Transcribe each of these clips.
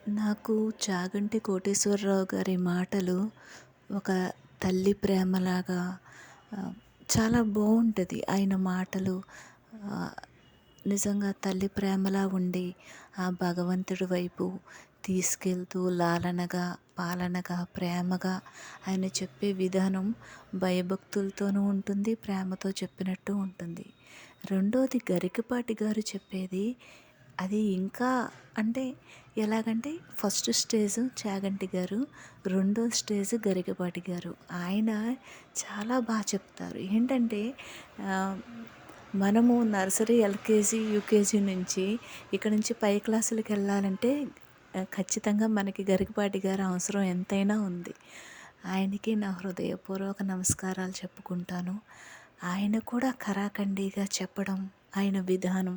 నాకు చాగంటి కోటేశ్వరరావు గారి మాటలు ఒక తల్లి ప్రేమలాగా ఆహ్, చాలా బావుంటది. ఆయన మాటలు ఆహ్, నిజంగా తల్లి ప్రేమలా ఉండి, ఆ భగవంతుడి వైపు తీసుకెళ్తూ లాలనగా, పాలనగా, ప్రేమగా ఆయన చెప్పే విధానం భయభక్తులతోనూ ఉంటుంది, ప్రేమతో చెప్పినట్టు ఉంటుంది. రెండోది గరికపాటి గారు చెప్పేది అది ఇంకా అంటే ఎలాగంటే ఫస్ట్ స్టేజ్ చాగంటి గారు, రెండో స్టేజ్ గరికపాటి గారు. ఆయన చాలా చెప్తారు. ఏంటంటే ఆహ్, మనము నర్సరీ, ఎల్‌కేజీ, యూకేజీ నుంచి ఇక్కడి నుంచి పై క్లాసులకెళ్ళాలంటే ఖచ్చితంగా మనకి గరికపాటి గారి అవసరం ఎంతైనా ఉంది. ఆయనకి నా హృదయపూర్వక నమస్కారాలు చెప్పుకుంటాను. ఆయన కూడా ఖరాఖండిగా చెప్పడం, ఆయన విధానం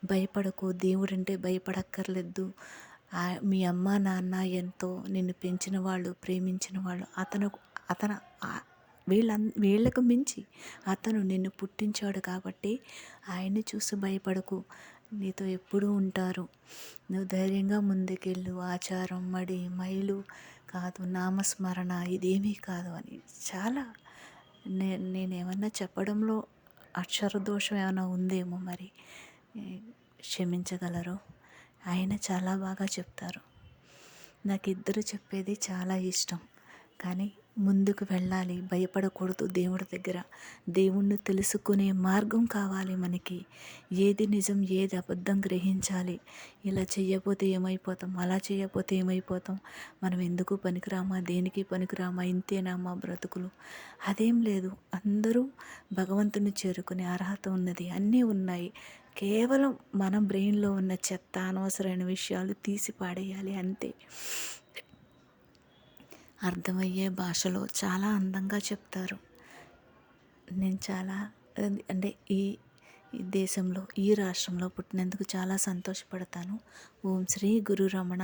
భయపడకు, దేవుడంటే భయపడక్కర్లేదు. మీ అమ్మ, నాన్న ఎంతో నిన్ను పెంచిన వాళ్ళు, ప్రేమించిన వాళ్ళు. అతను వీళ్ళకు మించి అతను నిన్ను పుట్టించాడు కాబట్టి ఆయన్ని చూసి భయపడకు. నీతో ఎప్పుడూ ఉంటారు. నువ్వు ధైర్యంగా ముందుకెళ్ళు. ఆచారం, మడి, మైలు కాదు, నామస్మరణ ఇదేమీ కాదు అని చాలా నేనేమన్నా చెప్పడంలో అక్షర దోషం ఏమైనా ఉందేమో మరి క్షమించగలరు. ఆయన చాలా బాగా చెప్తారు. నాకు ఇద్దరు చెప్పేది చాలా ఇష్టం. కానీ ముందుకు వెళ్ళాలి, భయపడకూడదు దేవుడి దగ్గర. దేవుణ్ణి తెలుసుకునే మార్గం కావాలి మనకి. ఏది నిజం, ఏది అబద్ధం గ్రహించాలి. ఇలా చెయ్యకపోతే ఏమైపోతాం, అలా చేయకపోతే ఏమైపోతాం, మనం ఎందుకు పనికిరామా, దేనికి పనికిరామా, ఇంతేనా మా బ్రతుకులు. అదేం లేదు. అందరూ భగవంతుని చేరుకునే అర్హత ఉన్నది, అన్నీ ఉన్నాయి. కేవలం మన బ్రెయిన్లో ఉన్న చెత్త, అనవసరమైన విషయాలు తీసి పాడేయాలి అంతే. అర్థమయ్యే భాషలో చాలా అందంగా చెప్తారు. నేను చాలా అంటే ఈ ఈ దేశంలో, ఈ రాష్ట్రంలో పుట్టినందుకు చాలా సంతోషపడతాను. ఓం శ్రీ గురు రమణ.